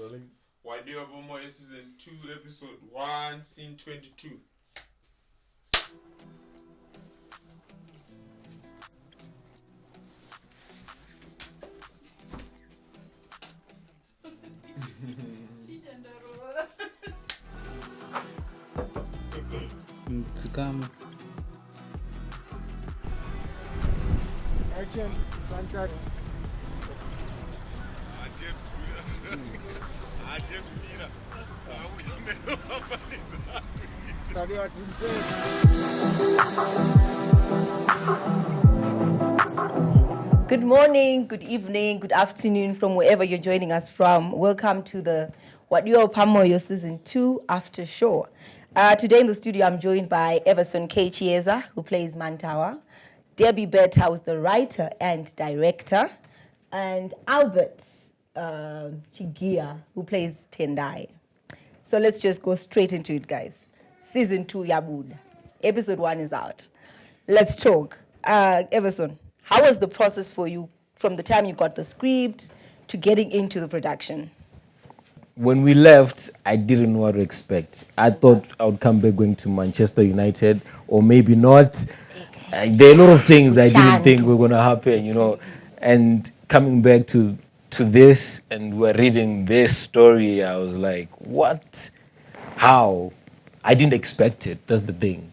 rolling. Wadiwa Wepa Moyo Season 2, Episode 1, Scene 22. Action, contact. Good morning, good evening, good afternoon from wherever you're joining us from. Welcome to the Wadiwa Wepa Moyo Season 2 After Show. Today in the studio, I'm joined by Everson K. Chiesa, who plays Mantawa, Debbie Betta, who's the writer and director, and Albert Chigia, who plays Tendai. So let's just go straight into it, guys. Season 2, Yabud. Episode 1 is out. Let's talk. Everson, how was the process for you from the time you got the script to getting into the production? When we left, I didn't know what to expect. I thought I would come back going to Manchester United, or maybe not. There are a lot of things I didn't think were going to happen, you know. And coming back to this, and we're reading this story, I was like, what? How? I didn't expect it. That's the thing.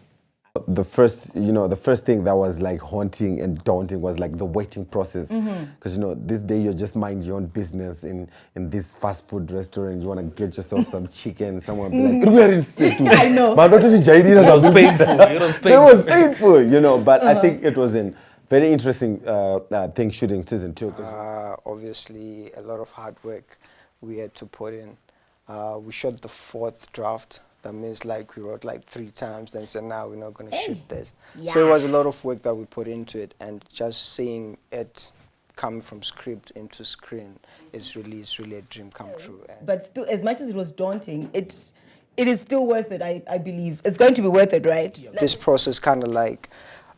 The first thing that was like haunting and daunting was like the waiting process. Because, this day you're just mind your own business in this fast food restaurant. You want to get yourself some chicken. Someone be like, where is it? I know. But It was painful. It was painful. So it was painful, But I think it was a very interesting thing shooting season 2. Obviously, a lot of hard work we had to put in. We shot the 4th draft. That means like we wrote like 3 times, then said, now we're not going to shoot this. Yeah. So it was a lot of work that we put into it, and just seeing it come from script into screen is really a dream come true. But still, as much as it was daunting, it is still worth it, I believe. It's going to be worth it, right? Yeah. This process kind of like,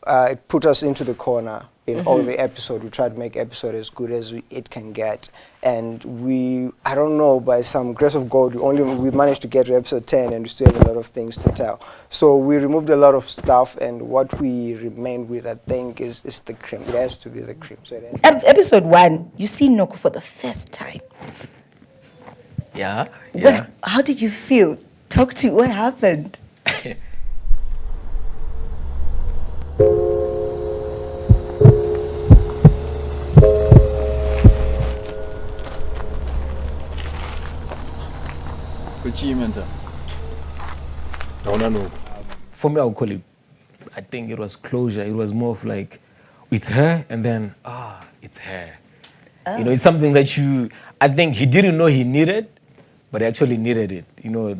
it put us into the corner in all the episodes. We tried to make episode as good as it can get. And I don't know, by some grace of God, we managed to get to episode 10 and we still have a lot of things to tell. So we removed a lot of stuff, and what we remained with, I think, is the cream. It has to be the cream. So episode 1, you see Noko for the first time. Yeah. How did you feel? Talk to what happened? For me, I would call it, I think it was closure. It was more of like, it's her, and then, it's her. It's something that I think he didn't know he needed, but he actually needed it.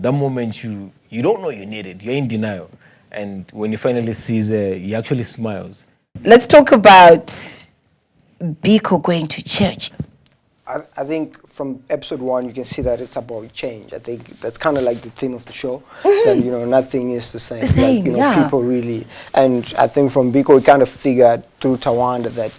That moment you don't know you need it. You're in denial. And when he finally sees her, he actually smiles. Let's talk about Biko going to church. I think from episode 1 you can see that it's about change. I think that's kind of like the theme of the show. That nothing is the same. People really, and I think from Biko we kind of figured through Tawanda that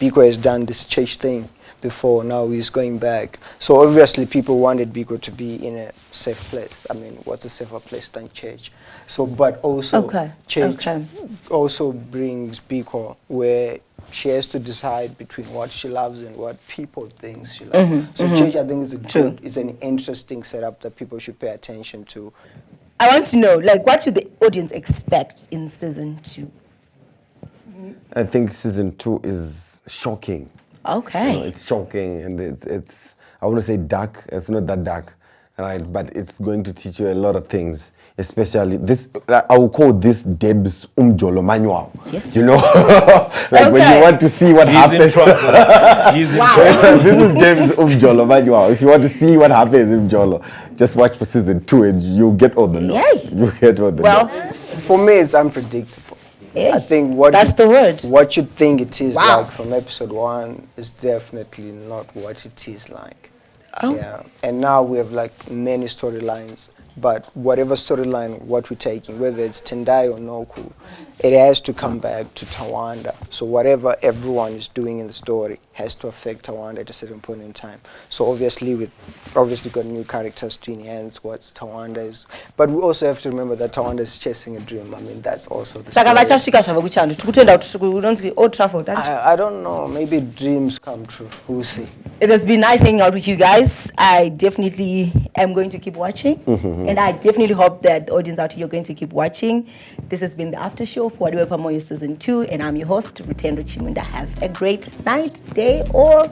Biko has done this church thing before. Now he's going back. So obviously people wanted Biko to be in a safe place. I mean, what's a safer place than church? So, but also church also brings Biko where she has to decide between what she loves and what people think she loves. So church, I think, is an interesting setup that people should pay attention to. I want to know, what should the audience expect in season 2? I think season 2 is shocking. Okay. It's shocking, and it's I want to say dark. It's not that dark, right? But it's going to teach you a lot of things, especially this. I will call this Deb's Umjolo manual. Yes. When you want to see what happens. He's in trouble. This is Deb's Umjolo manual. If you want to see what happens in Umjolo, just watch for season 2 and you'll get all the notes. You'll get all the notes. For me, it's unpredictable. I think that's the word. What you think it is like from episode 1 is definitely not what it is like. Yeah, and now we have like many storylines but whatever storyline, what we're taking, whether it's Tendai or Noku, it has to come back to Tawanda. So whatever everyone is doing in the story has to affect Tawanda at a certain point in time. So obviously got new characters to enhance what Tawanda is. But we also have to remember that Tawanda is chasing a dream. I mean, that's also the story. I don't know. Maybe dreams come true. We'll see. It has been nice hanging out with you guys. I definitely am going to keep watching. And I definitely hope that the audience out here are going to keep watching. This has been the After Show for Wadiwa Wepa Moyo Season 2. And I'm your host, Rutendo Chimunda. Have a great night, day, or